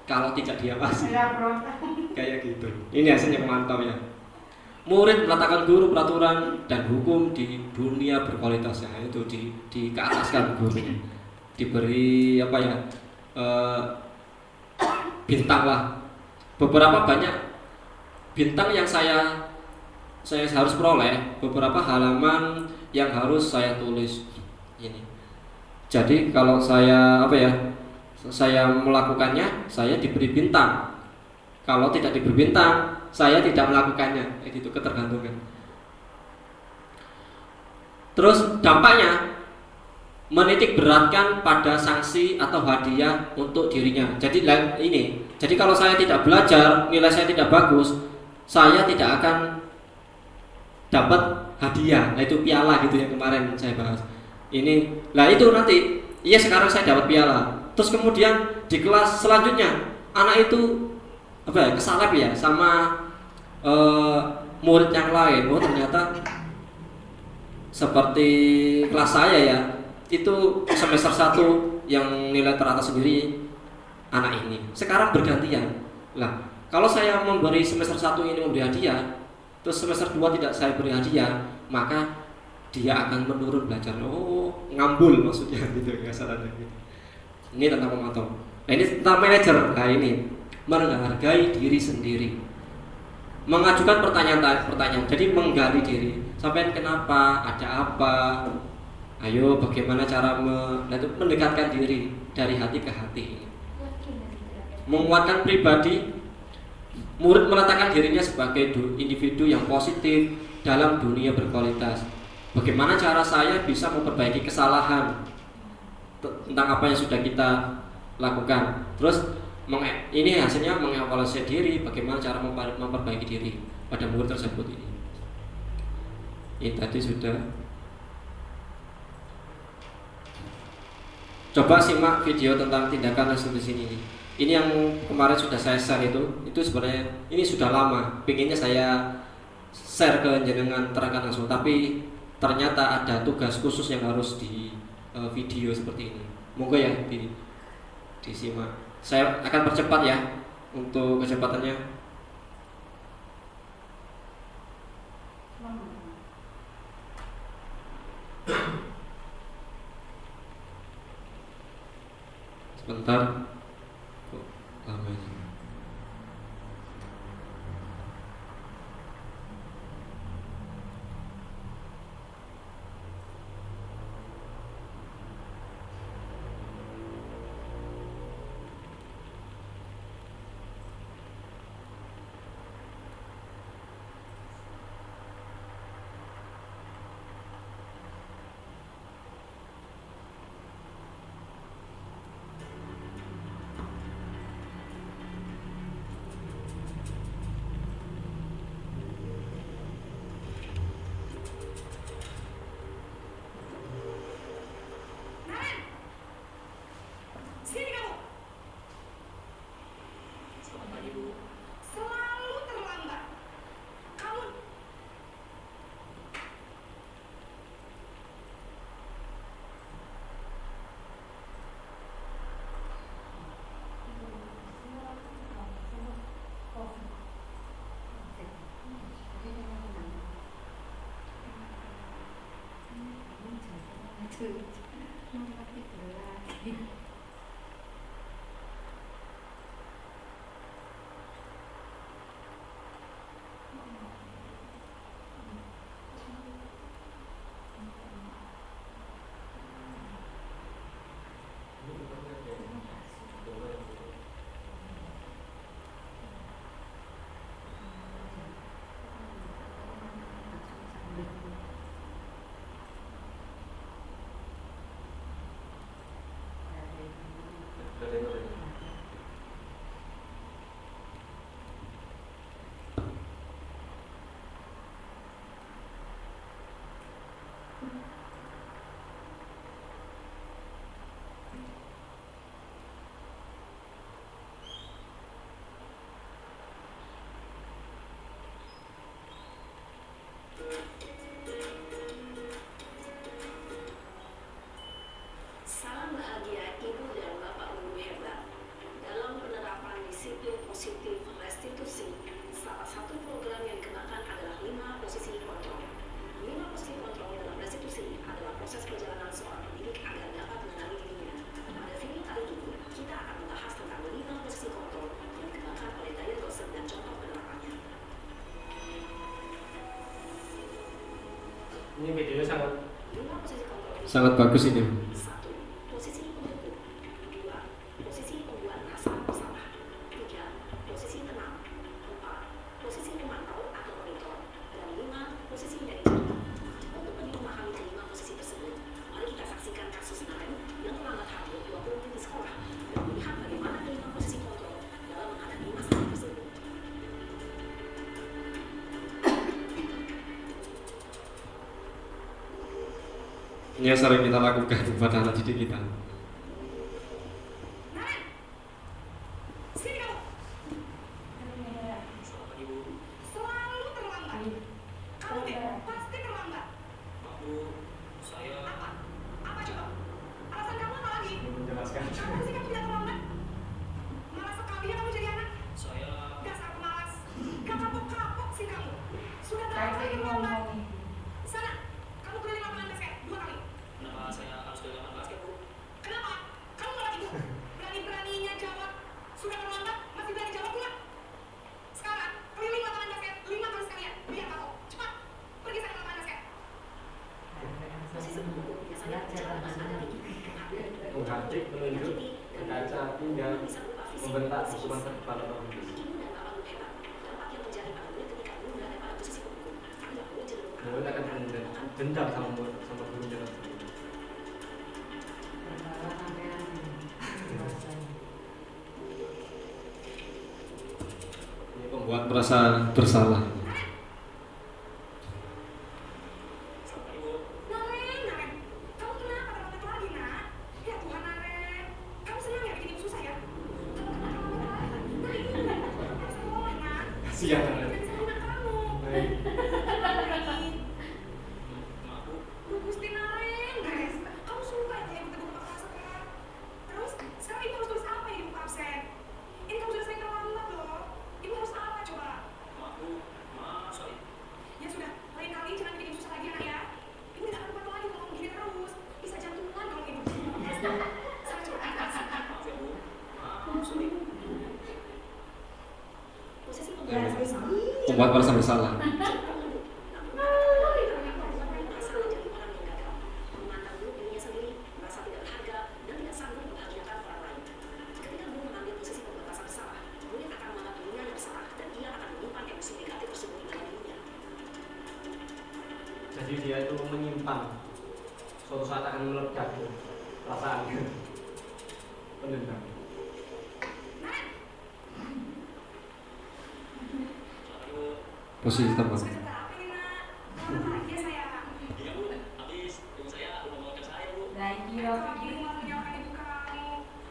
Kalau tidak diawasi, kayak gitu. Ini hasilnya pemantau ya. Murid meletakkan guru peraturan dan hukum di dunia berkualitas ya, itu dikeataskan guru. Diberi bintang lah. Beberapa banyak bintang yang saya harus peroleh, beberapa halaman yang harus saya tulis ini. Jadi kalau saya melakukannya, saya diberi bintang. Kalau tidak diberi bintang, saya tidak melakukannya. Itu ketergantungan. Terus dampaknya menitik beratkan pada sanksi atau hadiah untuk dirinya. Jadi kalau saya tidak belajar, nilai saya tidak bagus, saya tidak akan dapat hadiah. Nah itu piala gitu yang kemarin saya bahas. Itu nanti, iya sekarang saya dapat piala. Terus kemudian di kelas selanjutnya anak itu kesalep ya sama murid yang lain. Oh ternyata seperti kelas saya ya, itu semester 1 yang nilai teratas sendiri anak ini. Sekarang bergantian. Lah, kalau saya memberi semester 1 ini memberi hadiah, terus semester 2 tidak saya beri hadiah, maka dia akan menurun belajar. Oh, ngambul maksudnya gitu, kasarannya gitu. Ini tentang memantau. Nah, ini tentang manajer. Nah, ini menghargai diri sendiri, mengajukan pertanyaan. Jadi menggali diri. Sampai kenapa? Ada apa? Ayo, bagaimana cara mendekatkan diri dari hati ke hati. Menguatkan pribadi. Murid meletakkan dirinya sebagai individu yang positif dalam dunia berkualitas. Bagaimana cara saya bisa memperbaiki kesalahan tentang apa yang sudah kita lakukan. Terus ini hasilnya mengevaluasi diri, bagaimana cara memperbaiki diri pada murid tersebut ini. Ini tadi sudah. Coba simak video tentang tindakan restitusi ini. Ini yang kemarin sudah saya share itu sebenarnya ini sudah lama. Pinginnya saya share ke jenengan terangkan langsung, tapi ternyata ada tugas khusus yang harus di video seperti ini. Moga ya disimak. Saya akan percepat ya untuk kecepatannya. Sebentar. Kok lama ini? Sini kamu. Selamat Ibu. Selalu terlambat. Kamu salam bahagia Ibu dan Bapak Guru hebat. Dalam penerapan disiplin positif restitusi, salah satu program yang dikenakan adalah 5 posisi kontrol. 5 posisi kontrol dalam restitusi adalah proses perjalanan seorang pendidik agar dapat mengenali dirinya. Pada video kali ini, kita akan membahas tentang 5 posisi kontrol yang dikenakan oleh Daya Dosen dan contoh penerapannya. Ini videonya sangat 5 posisi kontrol Sangat bagus ini. 1. Posisi pembentuk. 2. Posisi pembuat rasa bersalah. 3. Posisi tenang. 4. Posisi memantau atau monitor. Dan 5. Posisi dari jauh. Untuk lebih memahami kelima posisi tersebut, mari kita saksikan kasus Naren yang terlambat hampir 20 menit di sekolah dan melihat bagaimana kelima posisi kontrol dalam menghadapi masalah tersebut. Ini yang sering kita lakukan pada anak didik kita. Naren. Sini kamu. Selamat Ibu. Selalu terlambat. Kamu pasti terlambat. Bu, saya Apa? Apa coba? Alasan kamu apa lagi? menjelaskan. Kenapa sih kamu tidak terlambat? Malas sekali ya kamu jadi anak. Saya Dasar pemalas. Gak kapok-kapok sih kamu. Sudah terlambat terlambat. Sana, kamu keliling Asik menunjuk ke kaca tinggal membentak hukuman ke depan atau Ibu dan bapak guru hebat. Dampak yang terjadi pada murid ketika guru berada pada posisi pemukul. Adalah murid cenderung murid akan dendam sama gurunya. Ini membuat merasa bersalah. Naren, Naren, kamu kenapa terlalu lagi, nak? Ya Tuhan, Naren, kamu senang ya bikin ibu susah ya? Nah, ini harus sekolah, nak. Kasihan Jangan Naren. sama kamu. Baik. Bu Gusti Naren, guys, kamu suka ya kayak begitu buka kelas sekarang. Terus, sekarang ibu harus tulis apa ya di buku absen? Ini kamu sudah sering terlambat loh. Ibu harus apa coba? Ya sudah, lain kali jangan bikin ibu susah lagi, anak ya. Ibu tidak akan kuat lagi ngomong gini terus. Bisa jantungan kalau ibu. Sana coba. posisi Membuat merasa bersalah. Jadi dia itu menyimpan, suatu saat akan meledak perasaan pendendam. Posisi teman. Sudah berapa ini, nak? Berapa lagi ya, sayang? Lagi Kamu mau menyalahkan ibu kamu.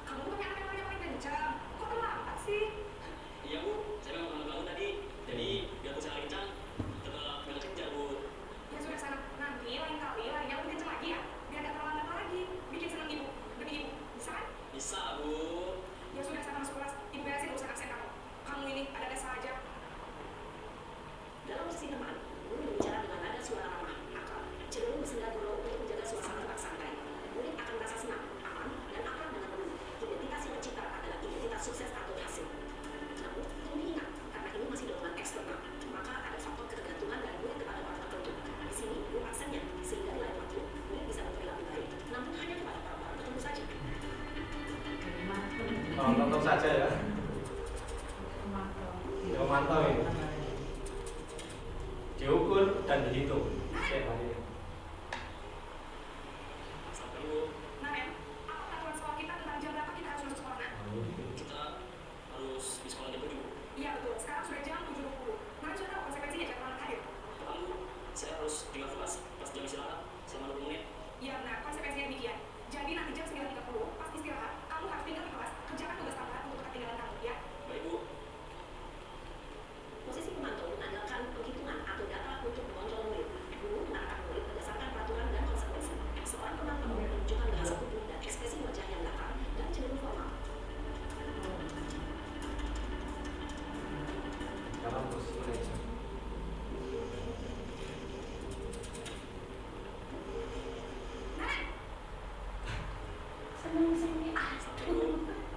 Kamu tuh pakai anak yang paling kencang. Kok terlambat sih? Ya sudah sana, nanti lain kali larinya lebih kencang lagi ya. Biar gak terlambat lagi. Bikin senang ibu, demi ibu. Bisa kan? Ya sudah sana masuk kelas. Ibu beresin urusan absen kamu. Kamu ini ada saja. Dalam sesi teman, guru berbicara dengan nada suara ramah, akal, cenderung bersenda gurau untuk menjaga suasana tetap santai. Murid akan merasa senang, aman, dan akrab dengan guru. Identitas yang tercipta adalah identitas sukses atau hasil. Namun, perlu diingat, karena ini masih dorongan eksternal, maka ada faktor ketergantungan dari murid kepada orang tertentu. Di sini, guru aksennya, sehingga di lain waktu, murid bisa berperilaku baik, namun hanya kepada orang tertentu saja. Nonton saja ya. Ya mantau ini. Diukur dan dihitung setiap harinya. Naren, apa peraturan sekolah kita tentang jam berapa kita harus masuk sekolah, nak? Iya betul, sekarang sudah jam 7.20. Naren sudah tahu konsekuensinya jam terlambat hadir. Iya benar, konsekuensinya demikian. Jadi nanti jam 9.30 pas istirahat, kamu harus tinggal di kelas, kerjakan tugas tambahan untuk ketinggalan kamu, ya? Posisi pemantau mengandalkan penghitungan atau data untuk mengontrol murid. Guru mengarahkan murid berdasarkan peraturan dan konsekuensi. Seorang pemantau menunjukkan bahasa tubuh dan ekspresi wajah yang datar dan cenderung formal. Dalam posisi manajer.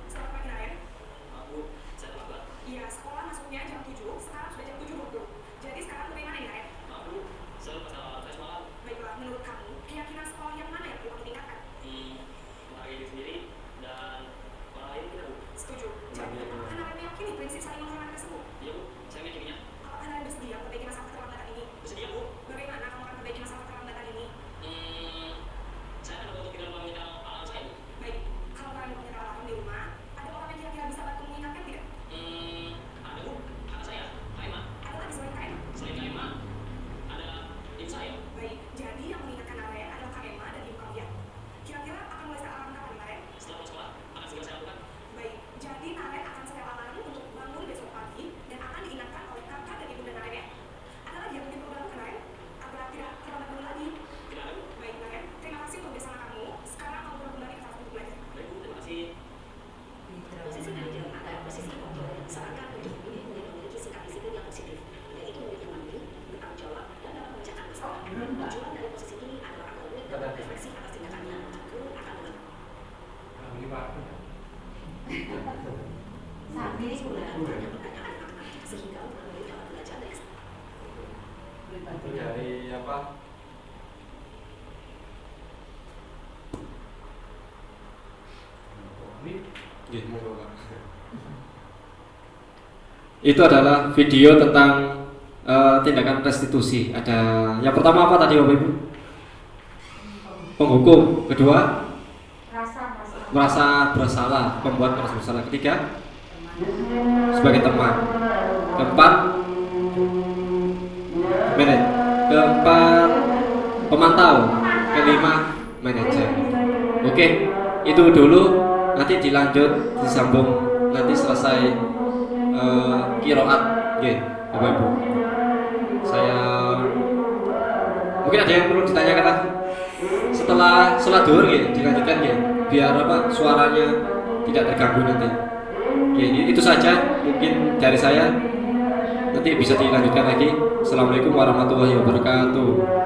Selamat pagi, Naren. Iya, sekolah masuknya jam 7, sekarang sudah jam 7.20. Jadi sekarang bagaimana nih, Naren? Baiklah, menurut kamu, keyakinan sekolah yang mana yang perlu kamu tingkatkan? Setuju. Jadi, apakah Naren meyakini prinsip saling menghormati tersebut? Apakah Naren bersedia memperbaiki masalah keterlambatan ini? Bagaimana kamu akan memperbaiki masalah keterlambatan ini? Baik, kalau Naren punya alarm di rumah, ada orang yang kira-kira bisa bantu mengingatkan tidak? Ada lagi selain KM? Baik, jadi yang mengingatkan Naren adalah Kak Emma dan Ibu kalian. Kira-kira akan mulai set alarm kapan, Naren? Baik, jadi Naren akan setel alarm untuk bangun besok pagi dan akan diingatkan oleh kakak dan ibu dan Naren ya. Ada lagi yang mungkin perlu dilakukan, Naren? Agar tidak terlambat dulu lagi. Baik, Naren. Terima kasih untuk bersama kamu. Sekarang kamu boleh kembali ke kelas untuk belajar. Posisi manajer adalah posisi kontrol yang disarankan untuk memilih murid memiliki sikap disiplin yang positif, yaitu murid yang mandiri, bertanggung jawab, dan dapat memecahkan masalah. Tujuan dari posisi ini adalah agar murid dapat berefleksi atas tindakannya. Guru akan mengerti. Ini waktu. Saat ini Menggunakan pertanyaan yang aman, sehingga murid dapat belajar dari Itu dari apa? Nggih, monggo, Pak. Itu adalah video tentang tindakan restitusi. Ada yang pertama apa tadi Bapak Ibu? Penghukum. Kedua, merasa bersalah, pembuat merasa bersalah. Ketiga, sebagai teman. Keempat, pemantau. Kelima, manajer. Oke, itu dulu. Nanti dilanjut, disambung nanti selesai kiroat, Bapak Ibu. Saya mungkin ada yang perlu ditanyakan lagi. Setelah sholat zuhur dilanjutkan biar apa suaranya tidak terganggu nanti. Itu saja mungkin dari saya. Nanti bisa dilanjutkan lagi. Assalamualaikum warahmatullahi wabarakatuh.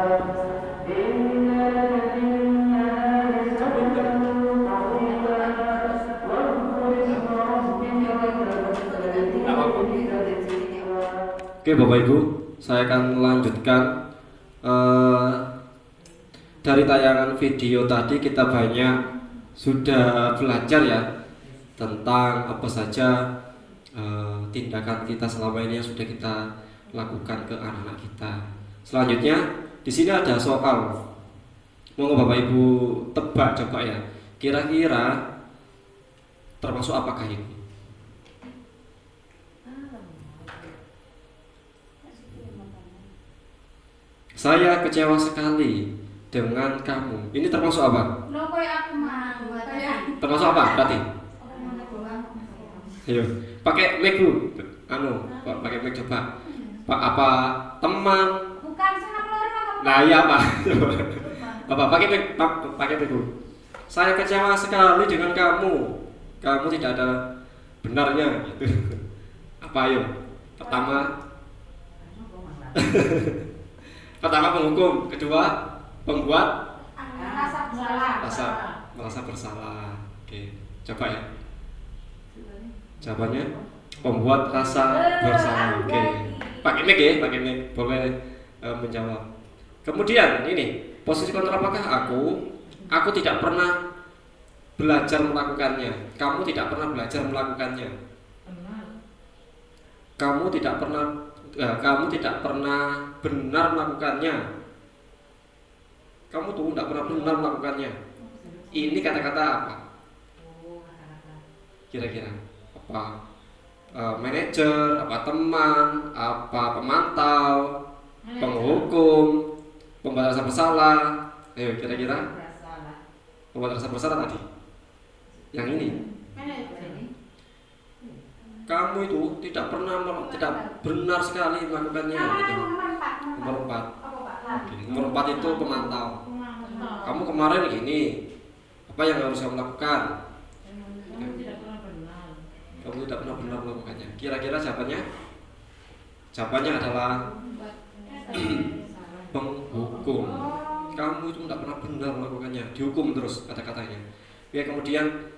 Oke Bapak Ibu, saya akan melanjutkan dari tayangan video tadi kita banyak sudah belajar ya tentang apa saja tindakan kita selama ini yang sudah kita lakukan ke anak-anak kita. Selanjutnya di sini ada soal, mau Bapak Ibu tebak coba ya, kira-kira termasuk apakah ini? Saya kecewa sekali dengan kamu. Ini termasuk apa? Termasuk apa berarti? Ayo, pakai mic dulu. Pakai mic coba. Pak apa teman? Nah, iya Pak. Apa pakai mic dulu. Saya kecewa sekali dengan kamu. Kamu tidak ada benarnya gitu. Apa ayo? Pertama penghukum, kedua pembuat merasa bersalah. Oke, coba ya. Jawabannya pembuat rasa bersalah. Oke. Pakai mic boleh menjawab. Kemudian ini posisi kontrol, apakah aku tidak pernah belajar melakukannya. Kamu tidak pernah belajar melakukannya. Kamu tidak pernah benar melakukannya. Kamu tuh tidak pernah benar melakukannya. Ini kata-kata apa? Kira-kira apa? Manajer, apa teman, apa pemantau, penghukum, pembuat rasa bersalah. Ayo kira-kira pembuat rasa bersalah tadi. Yang ini. Kamu itu tidak benar sekali melakukannya. Gitu. Nomor 4. Nomor 4 itu pemantau. Kamu kemarin ini apa yang harus kamu lakukan? Kamu tidak pernah benar melakukannya. Kira-kira jawabannya? Jawabannya adalah penghukum. Kamu itu tidak pernah benar melakukannya. Dihukum terus kata-katanya. Ya kemudian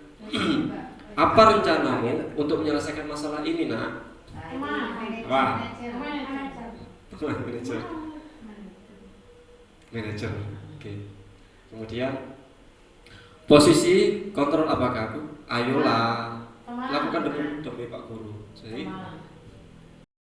apa rencanamu untuk menyelesaikan masalah ini, Nak? Apa? Manajer. Oke. Kemudian posisi kontrol apakah aku? Ayolah, lakukan demi Pak Guru. Jadi